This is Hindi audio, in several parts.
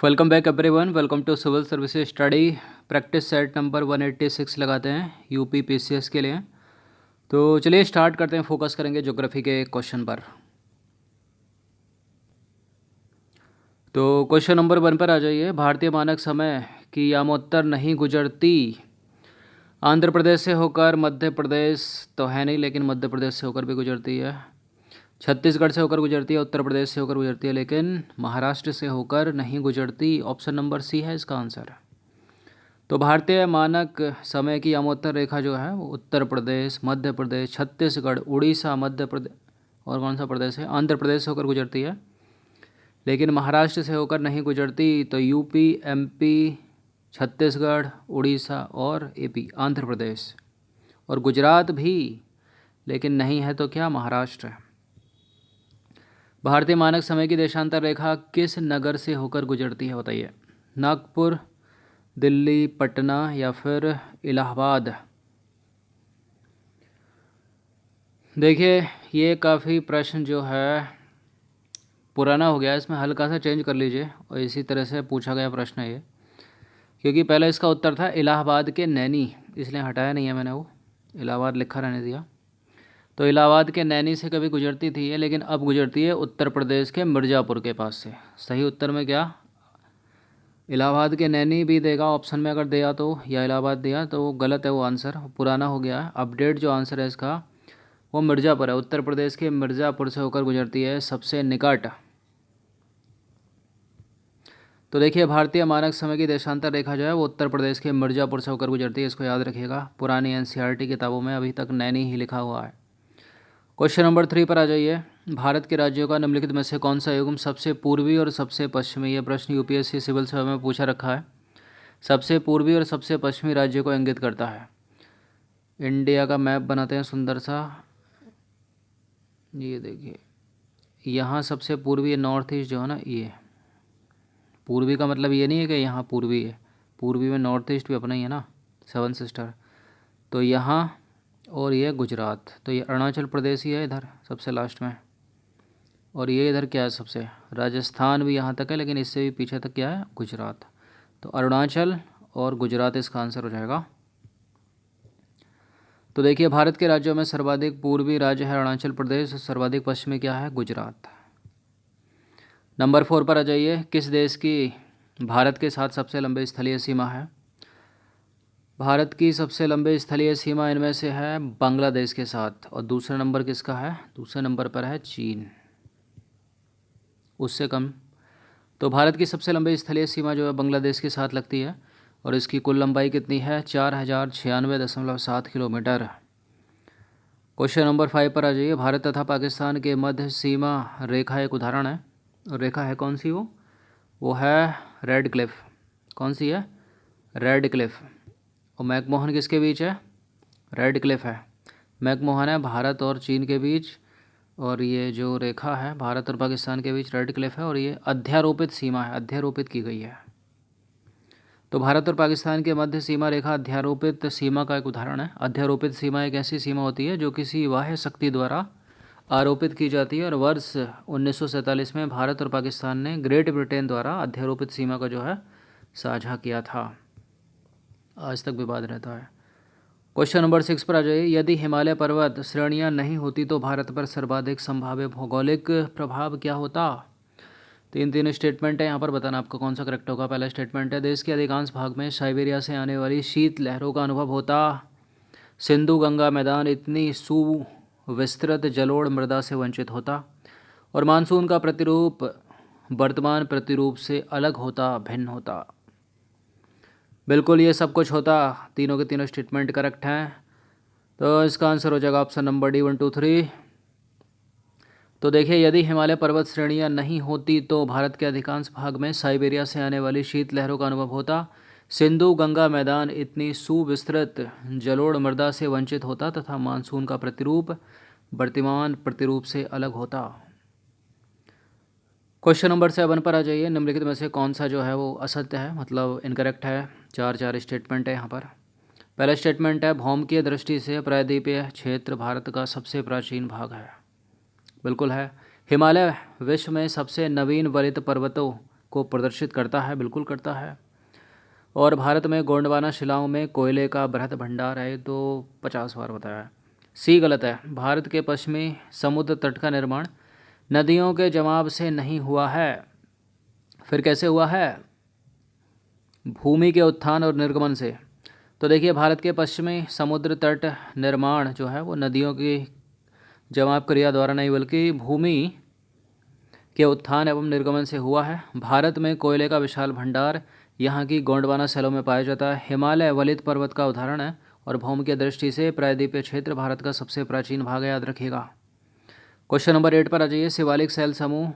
Welcome back everyone. Welcome to civil services study practice set number 186 लगाते हैं यूपी पीसीएस के लिए। तो चलिए स्टार्ट करते हैं। फोकस करेंगे ज्योग्राफी के क्वेश्चन पर। तो क्वेश्चन नंबर 1 पर आ जाइए। भारतीय मानक समय की यामोत्तर नहीं गुजरती आंध्र प्रदेश से होकर मध्य प्रदेश तो है नहीं, लेकिन मध्य प्रदेश से होकर भी गुजरती है। छत्तीसगढ़ से होकर गुजरती है, उत्तर प्रदेश से होकर गुजरती है, लेकिन महाराष्ट्र से होकर नहीं गुजरती। ऑप्शन नंबर सी है इसका आंसर। तो भारतीय मानक समय की यामोत्तर रेखा जो है वो उत्तर प्रदेश, मध्य प्रदेश, छत्तीसगढ़, उड़ीसा, मध्य प्रदेश और कौन सा प्रदेश है, आंध्र प्रदेश से होकर गुजरती है, लेकिन महाराष्ट्र से होकर नहीं गुजरती। तो यूपी, एमपी, छत्तीसगढ़, उड़ीसा और एपी, आंध्र प्रदेश और गुजरात भी, लेकिन नहीं है तो क्या, महाराष्ट्र। भारतीय मानक समय की देशांतर रेखा किस नगर से होकर गुजरती है बताइए। नागपुर, दिल्ली, पटना या फिर इलाहाबाद। देखिए ये काफ़ी प्रश्न जो है पुराना हो गया है, इसमें हल्का सा चेंज कर लीजिए। और इसी तरह से पूछा गया प्रश्न है ये, क्योंकि पहले इसका उत्तर था इलाहाबाद के नैनी, इसलिए हटाया नहीं है मैंने, वो इलाहाबाद लिखा रहने दिया। तो इलाहाबाद के नैनी से कभी गुजरती थी ये, लेकिन अब गुजरती है उत्तर प्रदेश के मिर्ज़ापुर के पास से। सही उत्तर में क्या इलाहाबाद के नैनी भी देगा ऑप्शन में, अगर दिया तो, या इलाहाबाद दिया तो गलत है वो आंसर, पुराना हो गया है। अपडेट जो आंसर है इसका वो मिर्ज़ापुर है, उत्तर प्रदेश के मिर्ज़ापुर से होकर गुजरती है सबसे निकट। तो देखिए भारतीय मानक समय की देशांतर रेखा जो है वो उत्तर प्रदेश के मिर्ज़ापुर से होकर गुजरती है, इसको याद रखिएगा। पुरानी एनसीईआरटी किताबों में अभी तक नैनी ही लिखा हुआ है। क्वेश्चन नंबर 3 पर आ जाइए। भारत के राज्यों का निम्नलिखित में से कौन सा युग्म सबसे पूर्वी और सबसे पश्चिमी, यह प्रश्न यूपीएससी सिविल सेवा में पूछा रखा है। सबसे पूर्वी और सबसे पश्चिमी राज्यों को इंगित करता है। इंडिया का मैप बनाते हैं सुंदर सा, ये देखिए यहाँ सबसे पूर्वी नॉर्थ ईस्ट जो है ना, ये पूर्वी का मतलब ये नहीं है कि यहाँ पूर्वी है, पूर्वी में नॉर्थ ईस्ट भी अपना ही है ना, 7 सिस्टर। तो यहाँ और ये गुजरात, तो ये अरुणाचल प्रदेश ही है इधर सबसे लास्ट में, और ये इधर क्या है सबसे, राजस्थान भी यहाँ तक है, लेकिन इससे भी पीछे तक क्या है, गुजरात। तो अरुणाचल और गुजरात इसका आंसर हो जाएगा। तो देखिए भारत के राज्यों में सर्वाधिक पूर्वी राज्य है अरुणाचल प्रदेश, सर्वाधिक पश्चिमी क्या है, गुजरात। नंबर 4 पर आ जाइए। किस देश की भारत के साथ सबसे लंबी स्थलीय सीमा है। भारत की सबसे लंबी स्थलीय सीमा इनमें से है बांग्लादेश के साथ, और दूसरे नंबर किसका है, दूसरे नंबर पर है चीन, उससे कम। तो भारत की सबसे लंबी स्थलीय सीमा जो है बांग्लादेश के साथ लगती है, और इसकी कुल लंबाई कितनी है, 4096.7 किलोमीटर। क्वेश्चन नंबर 5 पर आ जाइए। भारत तथा पाकिस्तान के मध्य सीमा रेखा एक उदाहरण है, और रेखा है कौन सी, वो है रेड क्लिफ। कौन सी है, रेड क्लिफ। और मैकमोहन किसके बीच है, रेड क्लिफ है, मैकमोहन है भारत और चीन के बीच, और ये जो रेखा है भारत और पाकिस्तान के बीच रेड क्लिफ है, और ये अध्यारोपित सीमा है, अध्यारोपित की गई है। तो भारत और पाकिस्तान के मध्य सीमा रेखा अध्यारोपित सीमा का एक उदाहरण है। अध्यारोपित सीमा एक ऐसी सीमा होती है जो किसी बाह्य शक्ति द्वारा आरोपित की जाती है, और वर्ष 1947 में भारत और पाकिस्तान ने ग्रेट ब्रिटेन द्वारा अध्यारोपित सीमा का जो है साझा किया था। आज तक विवाद रहता है। क्वेश्चन नंबर 6 पर आ जाइए। यदि हिमालय पर्वत श्रेणियां नहीं होती तो भारत पर सर्वाधिक संभाव्य भौगोलिक प्रभाव क्या होता। तीन स्टेटमेंट है, यहाँ पर बताना आपको कौन सा करेक्ट होगा। पहला स्टेटमेंट है, देश के अधिकांश भाग में साइबेरिया से आने वाली शीत लहरों का अनुभव होता। सिंधु गंगा मैदान इतनी सुविस्तृत जलोढ़ मृदा से वंचित होता, और मानसून का प्रतिरूप वर्तमान प्रतिरूप से अलग होता, भिन्न होता। बिल्कुल ये सब कुछ होता, तीनों के तीनों स्टेटमेंट करेक्ट हैं। तो इसका आंसर हो जाएगा ऑप्शन नंबर डी, 1 2 3। तो देखिए यदि हिमालय पर्वत श्रेणियां नहीं होती तो भारत के अधिकांश भाग में साइबेरिया से आने वाली शीत लहरों का अनुभव होता। सिंधु गंगा मैदान इतनी सुविस्तृत जलोढ़ मृदा से वंचित होता, तथा मानसून का प्रतिरूप वर्तमान प्रतिरूप से अलग होता। क्वेश्चन नंबर 7 पर आ जाइए। निम्नलिखित में से कौन सा जो है वो असत्य है, मतलब इनकरेक्ट है। चार स्टेटमेंट है यहाँ पर। पहला स्टेटमेंट है, भौमकीय दृष्टि से प्रायद्वीपीय क्षेत्र भारत का सबसे प्राचीन भाग है। बिल्कुल है। हिमालय विश्व में सबसे नवीन वलित पर्वतों को प्रदर्शित करता है, बिल्कुल करता है। और भारत में गोंडवाना शिलाओं में कोयले का बृहद भंडार है, तो 50 बार बताया है। सी गलत है। भारत के पश्चिमी समुद्र तट का निर्माण नदियों के जमाव से नहीं हुआ है, फिर कैसे हुआ है? भूमि के उत्थान और निर्गमन से। तो देखिए, भारत के पश्चिमी समुद्र तट निर्माण जो है वो नदियों की जमाव क्रिया द्वारा नहीं बल्कि भूमि के उत्थान एवं निर्गमन से हुआ है। भारत में कोयले का विशाल भंडार यहाँ की गोंडवाना सेलों में पाया जाता है। हिमालय वलित पर्वत का उदाहरण है और भूमि की दृष्टि से प्रायद्वीपीय क्षेत्र भारत का सबसे प्राचीन भाग है, याद रखिएगा। क्वेश्चन नंबर 8 पर आ जाइए। शिवालिक शैल समूह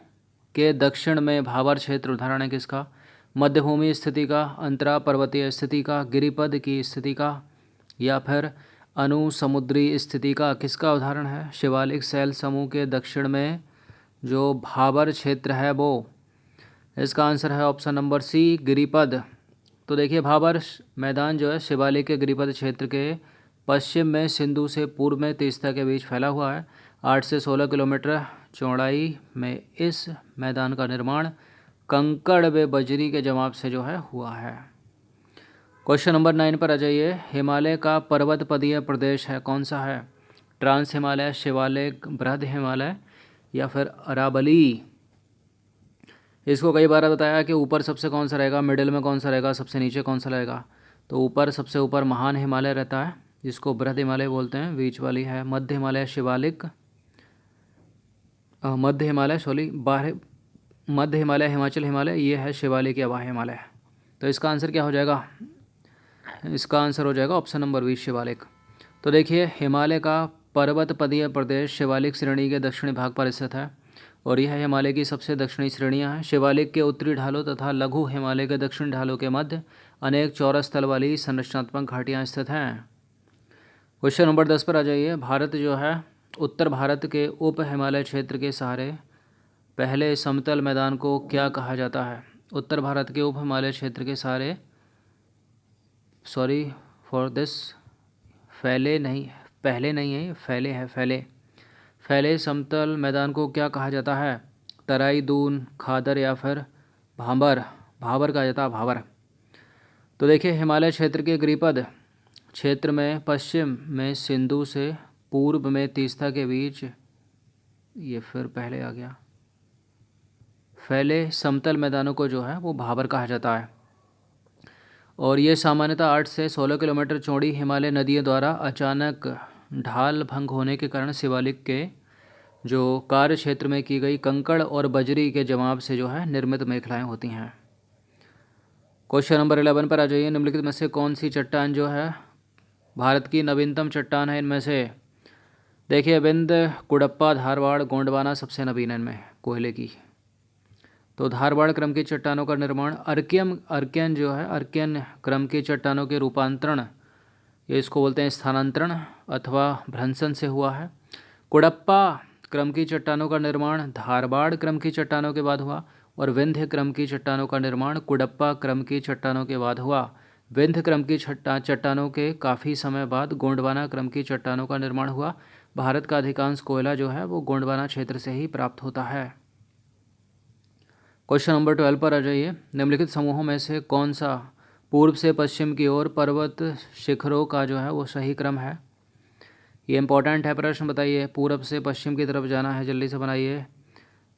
के दक्षिण में भाबर क्षेत्र उदाहरण है किसका? मध्यभूमि स्थिति का, अंतरा पर्वतीय स्थिति का, गिरिपद की स्थिति का, या फिर अनुसमुद्री स्थिति का? किसका उदाहरण है? शिवालिक शैल समूह के दक्षिण में जो भाबर क्षेत्र है वो, इसका आंसर है ऑप्शन नंबर सी, गिरिपद। तो देखिए, भाबर मैदान जो है शिवालिक के गिरिपद क्षेत्र के पश्चिम में सिंधु से पूर्व में तीस्ता के बीच फैला हुआ है। 8 से 16 किलोमीटर चौड़ाई में इस मैदान का निर्माण कंकड़ व बजरी के जमाव से जो है हुआ है। क्वेश्चन नंबर 9 पर आ जाइए। हिमालय का पर्वत पदीय प्रदेश है, कौन सा है? ट्रांस हिमालय, शिवालिक, बृहद हिमालय, या फिर अरावली? इसको कई बार बताया कि ऊपर सबसे कौन सा रहेगा, मिडिल में कौन सा रहेगा, सबसे नीचे कौन सा रहेगा। तो ऊपर, सबसे ऊपर महान हिमालय रहता है जिसको बृहद हिमालय बोलते हैं। बीच वाली है मध्य हिमालय, शिवालिक, मध्य हिमालय सॉरी बाहर मध्य हिमालय, हिमाचल हिमालय, ये है शिवालिक या बाह्य हिमालय। तो इसका आंसर क्या हो जाएगा? इसका आंसर हो जाएगा ऑप्शन नंबर बी, शिवालिक। तो देखिए, हिमालय का पर्वत पदीय प्रदेश शिवालिक श्रेणी के दक्षिणी भाग पर स्थित है और यह हिमालय की सबसे दक्षिणी श्रेणियां हैं। शिवालिक के उत्तरी ढालों तथा लघु हिमालय के दक्षिणी ढालों के मध्य अनेक चौरस तल वाली संरचनात्मक घाटियां स्थित हैं। क्वेश्चन नंबर 10 पर आ जाइए। भारत जो है उत्तर भारत के उप हिमालय क्षेत्र के सहारे पहले समतल मैदान को क्या कहा जाता है? उत्तर भारत के उप हिमालय क्षेत्र के सहारे, सॉरी फॉर दिस, फैले नहीं, पहले नहीं है, फैले है, फैले समतल मैदान को क्या कहा जाता है? तराई, दून, खादर, या फिर भाबर? भाबर कहा जाता है, भाबर। तो देखिए, हिमालय क्षेत्र के गिरिपद क्षेत्र में पश्चिम में सिंधु से पूर्व में तीस्ता के बीच, ये फिर पहले आ गया, फैले समतल मैदानों को जो है वो भाबर कहा जाता है। और ये सामान्यतः 8 से 16 किलोमीटर चौड़ी हिमालय नदियों द्वारा अचानक ढाल भंग होने के कारण शिवालिक के जो कार्य क्षेत्र में की गई कंकड़ और बजरी के जमाव से जो है निर्मित मेखलाएं होती हैं। क्वेश्चन नंबर 11 पर आ जाइए। निम्नलिखित में से कौन सी चट्टान जो है भारत की नवीनतम चट्टान है? इनमें से देखिए, विंध, कुडप्पा, धारवाड़, गोंडवाना सबसे नवीन है इनमें कोयले की। तो धारवाड़ क्रम की चट्टानों का निर्माण अर्कियन जो है, अर्कियन क्रम की चट्टानों के रूपांतरण, ये इसको बोलते हैं स्थानांतरण अथवा भ्रंशन से हुआ है। कुडप्पा क्रम की चट्टानों का निर्माण धारवाड़ क्रम की चट्टानों के बाद हुआ और विंध्य क्रम की चट्टानों का निर्माण कुडप्पा क्रम की चट्टानों के बाद हुआ। विंध्य क्रम की चट्टानों के काफ़ी समय बाद गोंडवाना क्रम की चट्टानों का निर्माण हुआ। भारत का अधिकांश कोयला जो है वो गोंडवाना क्षेत्र से ही प्राप्त होता है। क्वेश्चन नंबर 12 पर आ जाइए। निम्नलिखित समूहों में से कौन सा पूर्व से पश्चिम की ओर पर्वत शिखरों का जो है वो सही क्रम है? ये इंपॉर्टेंट है प्रश्न, बताइए। पूर्व से पश्चिम की तरफ जाना है, जल्दी से बनाइए।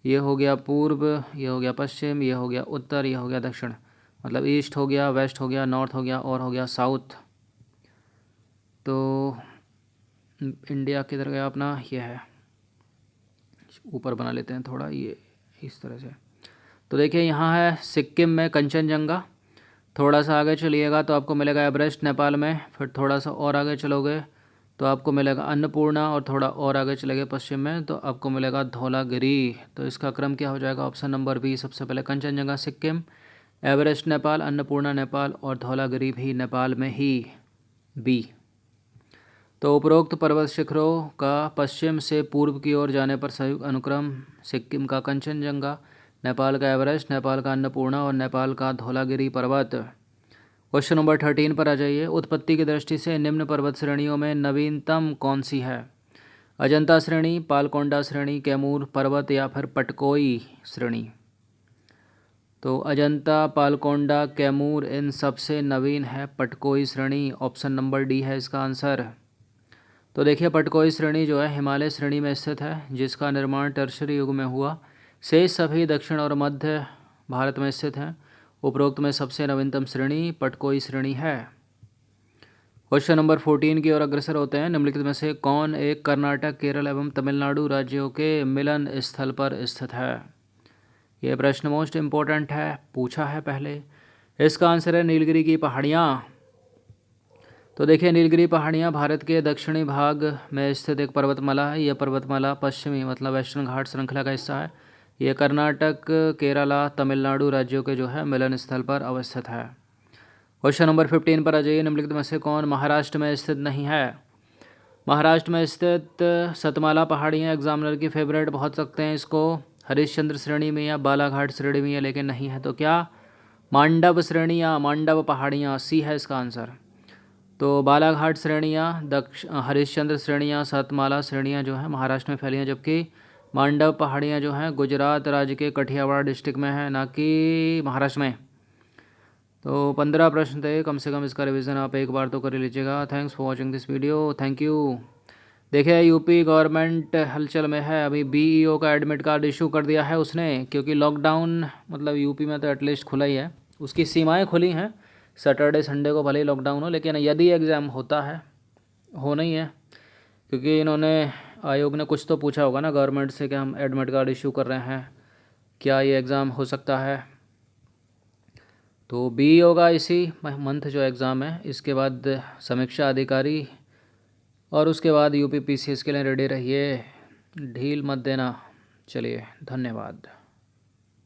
ये हो गया पूर्व, ये हो गया पश्चिम, ये हो गया उत्तर, ये हो गया दक्षिण, मतलब ईस्ट हो गया, वेस्ट हो गया, नॉर्थ हो गया और हो गया साउथ। तो इंडिया किधर गया अपना? ये है, ऊपर बना लेते हैं थोड़ा, ये इस तरह से। तो देखिए, यहाँ है सिक्किम में कंचनजंगा। थोड़ा सा आगे चलिएगा तो आपको मिलेगा एवरेस्ट नेपाल में। फिर थोड़ा सा और आगे चलोगे तो आपको मिलेगा अन्नपूर्णा, और थोड़ा और आगे चले गए पश्चिम में तो आपको मिलेगा धौलागिरी। तो इसका क्रम क्या हो जाएगा? ऑप्शन नंबर बी, सबसे पहले कंचनजंगा सिक्किम, एवरेस्ट नेपाल, अन्नपूर्णा नेपाल और धौलागिरी भी नेपाल में ही, बी। तो उपरोक्त पर्वत शिखरों का पश्चिम से पूर्व की ओर जाने पर संयुक्त अनुक्रम सिक्किम का कंचनजंगा, नेपाल का एवरेस्ट, नेपाल का अन्नपूर्णा और नेपाल का धौलागिरी पर्वत। क्वेश्चन नंबर 13 पर आ जाइए। उत्पत्ति की दृष्टि से निम्न पर्वत श्रेणियों में नवीनतम कौन सी है? अजंता श्रेणी, पालकोंडा श्रेणी, कैमूर पर्वत या फिर पटकोई श्रेणी? तो अजंता, पालकोंडा, कैमूर, इन सबसे नवीन है पटकोई श्रेणी। ऑप्शन नंबर डी है इसका आंसर। तो देखिए पटकोई श्रेणी जो है हिमालय श्रेणी में स्थित है, जिसका निर्माण टर्शरी युग में हुआ। शेष सभी दक्षिण और मध्य भारत में स्थित हैं। उपरोक्त में सबसे नवीनतम श्रेणी पटकोई श्रेणी है। क्वेश्चन नंबर 14 की ओर अग्रसर होते हैं। निम्नलिखित में से कौन एक कर्नाटक, केरल एवं तमिलनाडु राज्यों के मिलन स्थल पर स्थित है? ये प्रश्न मोस्ट इम्पोर्टेंट है, पूछा है पहले। इसका आंसर है नीलगिरी की पहाड़ियाँ। तो देखिए नीलगिरी पहाड़ियाँ भारत के दक्षिणी भाग में स्थित एक पर्वतमाला है। यह पर्वतमाला पश्चिमी मतलब वेस्टर्न घाट श्रृंखला का हिस्सा है। यह कर्नाटक, केरला, तमिलनाडु राज्यों के जो है मिलन स्थल पर अवस्थित है। क्वेश्चन नंबर 15 पर आ जाइए। निम्नलिखित में से कौन महाराष्ट्र में स्थित नहीं है? महाराष्ट्र में स्थित सतमाला पहाड़ियाँ एग्जामिनर की फेवरेट बहुत सकते हैं इसको। हरिश्चंद्र श्रेणी में या बालाघाट श्रेणी में, या लेकिन नहीं है तो क्या मांडव श्रेणियाँ, मांडव पहाड़ियाँ, सी है इसका आंसर। तो बालाघाट श्रेणियाँ, हरिश्चंद्र श्रेणियाँ, सतमाला श्रेणियाँ जो हैं महाराष्ट्र में फैली हैं, जबकि मांडव पहाड़ियाँ जो हैं गुजरात राज्य के कठियावाड़ डिस्ट्रिक्ट में है, ना कि महाराष्ट्र में। तो 15 प्रश्न थे, कम से कम इसका रिवीजन आप एक बार तो कर लीजिएगा। Thanks for watching this video, thank you. देखिए यूपी गवर्नमेंट हलचल में है। अभी बीईओ का एडमिट कार्ड इशू कर दिया है उसने, क्योंकि लॉकडाउन मतलब यूपी में तो एटलीस्ट खुला ही है, उसकी सीमाएं खुली हैं। सैटरडे संडे को भले ही लॉकडाउन हो, लेकिन यदि एग्ज़ाम होता है, होना ही है, क्योंकि इन्होंने आयोग ने कुछ तो पूछा होगा ना गवर्नमेंट से कि हम एडमिट कार्ड इशू कर रहे हैं, क्या ये एग्ज़ाम हो सकता है। तो बीईओ का इसी मंथ जो एग्ज़ाम है, इसके बाद समीक्षा अधिकारी, और उसके बाद यूपी पीसीएस के लिए रेडी रहिए, ढील मत देना। चलिए धन्यवाद।